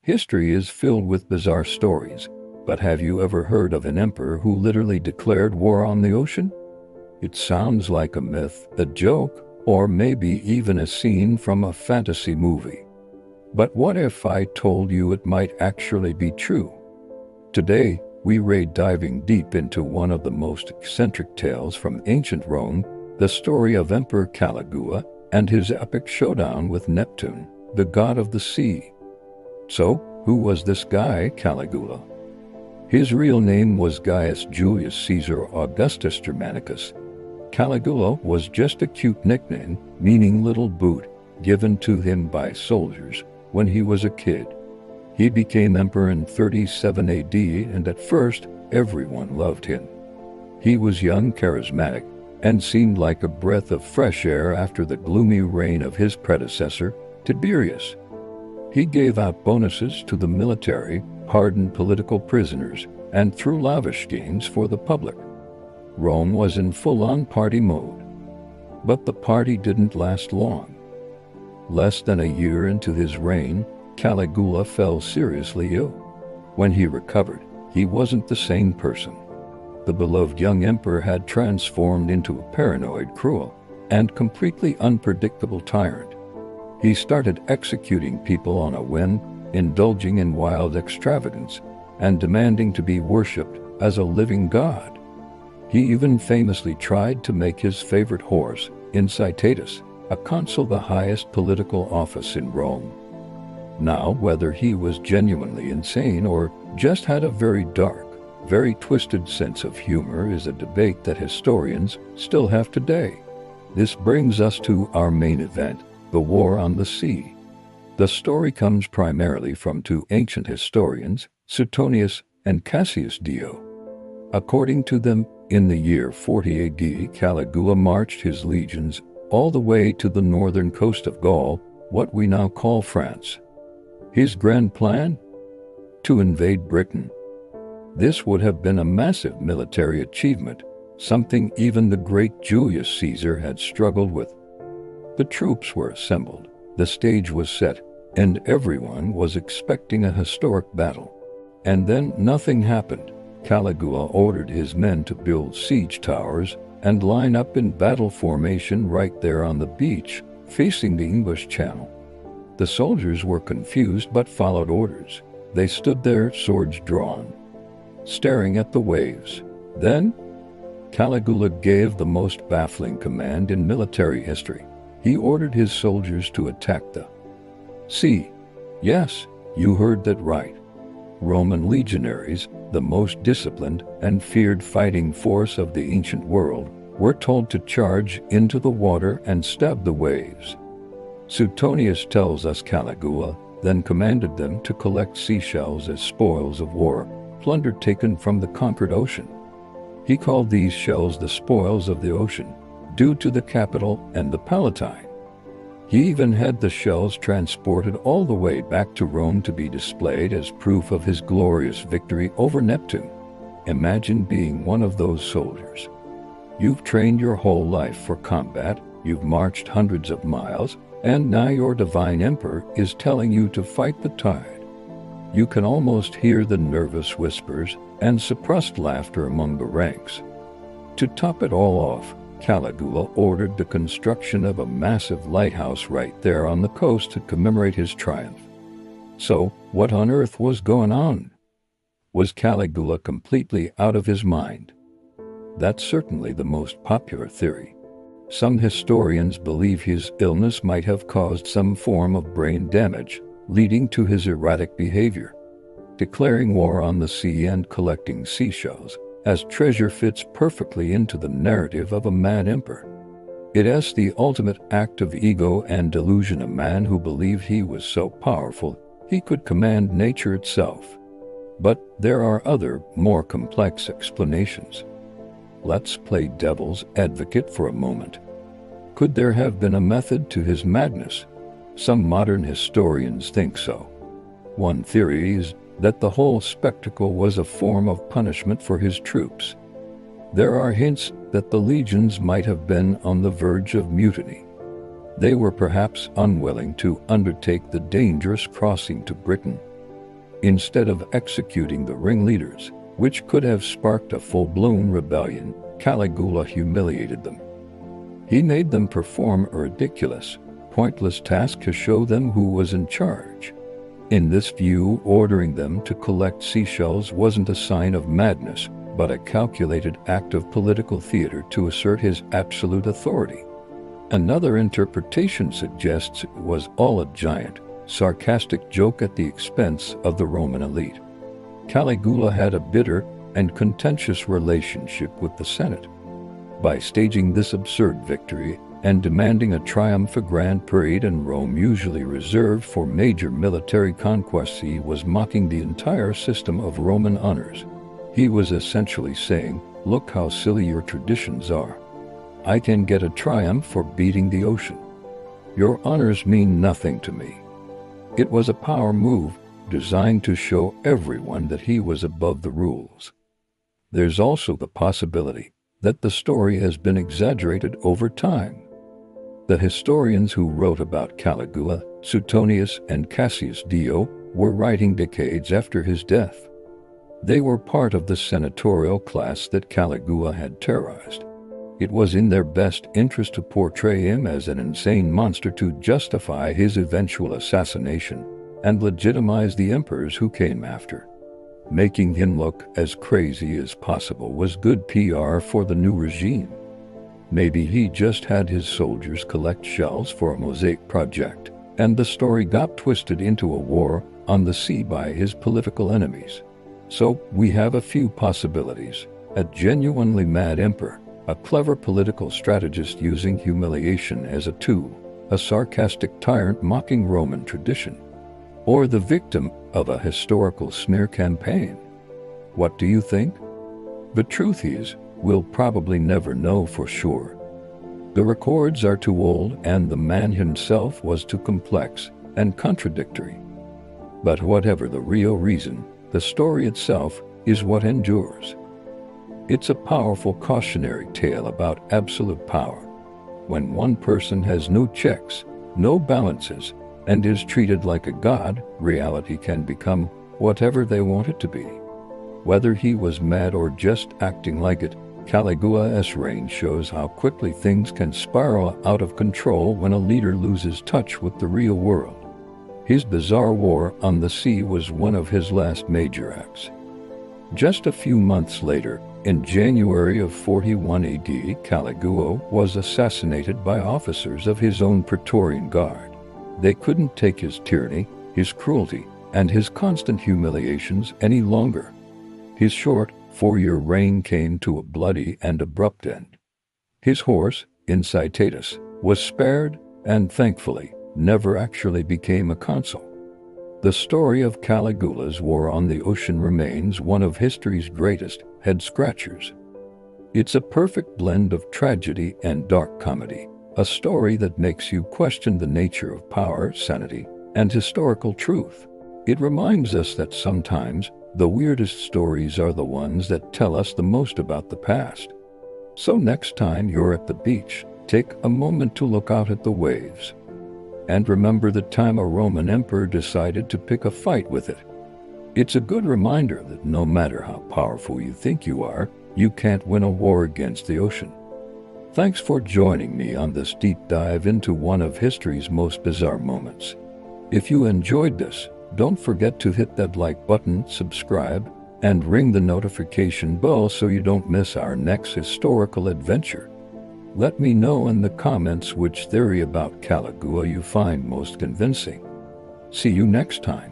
History is filled with bizarre stories, but have you ever heard of an emperor who literally declared war on the ocean? It sounds like a myth, a joke, or maybe even a scene from a fantasy movie. But what if I told you it might actually be true? Today, we diving deep into one of the most eccentric tales from ancient Rome, the story of Emperor Caligula and his epic showdown with Neptune, the god of the sea. So, who was this guy, Caligula? His real name was Gaius Julius Caesar Augustus Germanicus. Caligula was just a cute nickname, meaning little boot, given to him by soldiers when he was a kid. He became emperor in 37 AD, and at first, everyone loved him. He was young, charismatic, and seemed like a breath of fresh air after the gloomy reign of his predecessor, Tiberius. He gave out bonuses to the military, pardoned political prisoners, and threw lavish games for the public. Rome was in full-on party mode. But the party didn't last long. Less than a year into his reign, Caligula fell seriously ill. When he recovered, he wasn't the same person. The beloved young emperor had transformed into a paranoid, cruel, and completely unpredictable tyrant. He started executing people on a whim, indulging in wild extravagance, and demanding to be worshipped as a living god. He even famously tried to make his favorite horse, Incitatus, a consul, the highest political office in Rome. Now, whether he was genuinely insane or just had a very dark, very twisted sense of humor is a debate that historians still have today. This brings us to our main event, the War on the Sea. The story comes primarily from two ancient historians, Suetonius and Cassius Dio. According to them, in the year 40 AD, Caligula marched his legions all the way to the northern coast of Gaul, what we now call France. His grand plan? To invade Britain. This would have been a massive military achievement, something even the great Julius Caesar had struggled with. The troops were assembled, the stage was set, and everyone was expecting a historic battle. And then nothing happened. Caligula ordered his men to build siege towers and line up in battle formation right there on the beach, facing the English Channel. The soldiers were confused but followed orders. They stood there, swords drawn, staring at the waves. Then, Caligula gave the most baffling command in military history. He ordered his soldiers to attack the sea. Yes, you heard that right. Roman legionaries, the most disciplined and feared fighting force of the ancient world, were told to charge into the water and stab the waves. Suetonius tells us Caligula then commanded them to collect seashells as spoils of war, plunder taken from the conquered ocean. He called these shells the spoils of the ocean, due to the capital and the Palatine. He even had the shells transported all the way back to Rome to be displayed as proof of his glorious victory over Neptune. Imagine being one of those soldiers. You've trained your whole life for combat, you've marched hundreds of miles, and now your divine emperor is telling you to fight the tide. You can almost hear the nervous whispers and suppressed laughter among the ranks. To top it all off, Caligula ordered the construction of a massive lighthouse right there on the coast to commemorate his triumph. So, what on earth was going on? Was Caligula completely out of his mind? That's certainly the most popular theory. Some historians believe his illness might have caused some form of brain damage, leading to his erratic behavior. Declaring war on the sea and collecting seashells as treasure fits perfectly into the narrative of a mad emperor. It is the ultimate act of ego and delusion, a man who believed he was so powerful he could command nature itself. But there are other, more complex explanations. Let's play devil's advocate for a moment. Could there have been a method to his madness? Some modern historians think so. One theory is that the whole spectacle was a form of punishment for his troops. There are hints that the legions might have been on the verge of mutiny. They were perhaps unwilling to undertake the dangerous crossing to Britain. Instead of executing the ringleaders, which could have sparked a full-blown rebellion, Caligula humiliated them. He made them perform a ridiculous, pointless task to show them who was in charge. In this view, ordering them to collect seashells wasn't a sign of madness, but a calculated act of political theater to assert his absolute authority. Another interpretation suggests it was all a giant, sarcastic joke at the expense of the Roman elite. Caligula had a bitter and contentious relationship with the Senate. By staging this absurd victory and demanding a triumph, a grand parade in Rome usually reserved for major military conquests, he was mocking the entire system of Roman honors. He was essentially saying, "Look how silly your traditions are. I can get a triumph for beating the ocean. Your honors mean nothing to me." It was a power move designed to show everyone that he was above the rules. There's also the possibility that the story has been exaggerated over time. The historians who wrote about Caligula, Suetonius and Cassius Dio, were writing decades after his death. They were part of the senatorial class that Caligula had terrorized. It was in their best interest to portray him as an insane monster to justify his eventual assassination and legitimize the emperors who came after. Making him look as crazy as possible was good PR for the new regime. Maybe he just had his soldiers collect shells for a mosaic project, and the story got twisted into a war on the sea by his political enemies. So we have a few possibilities: a genuinely mad emperor, a clever political strategist using humiliation as a tool, a sarcastic tyrant mocking Roman tradition, or the victim of a historical smear campaign. What do you think? The truth is, we'll probably never know for sure. The records are too old and the man himself was too complex and contradictory. But whatever the real reason, the story itself is what endures. It's a powerful cautionary tale about absolute power. When one person has no checks, no balances, and is treated like a god, reality can become whatever they want it to be. Whether he was mad or just acting like it, Caligula's reign shows how quickly things can spiral out of control when a leader loses touch with the real world. His bizarre war on the sea was one of his last major acts. Just a few months later, in January of 41 AD, Caligula was assassinated by officers of his own Praetorian Guard. They couldn't take his tyranny, his cruelty, and his constant humiliations any longer. His short, 4-year reign came to a bloody and abrupt end. His horse, Incitatus, was spared and, thankfully, never actually became a consul. The story of Caligula's war on the ocean remains one of history's greatest head-scratchers. It's a perfect blend of tragedy and dark comedy, a story that makes you question the nature of power, sanity, and historical truth. It reminds us that sometimes the weirdest stories are the ones that tell us the most about the past. So next time you're at the beach, take a moment to look out at the waves. And remember the time a Roman emperor decided to pick a fight with it. It's a good reminder that no matter how powerful you think you are, you can't win a war against the ocean. Thanks for joining me on this deep dive into one of history's most bizarre moments. If you enjoyed this, don't forget to hit that like button, subscribe, and ring the notification bell so you don't miss our next historical adventure. Let me know in the comments which theory about Caligula you find most convincing. See you next time.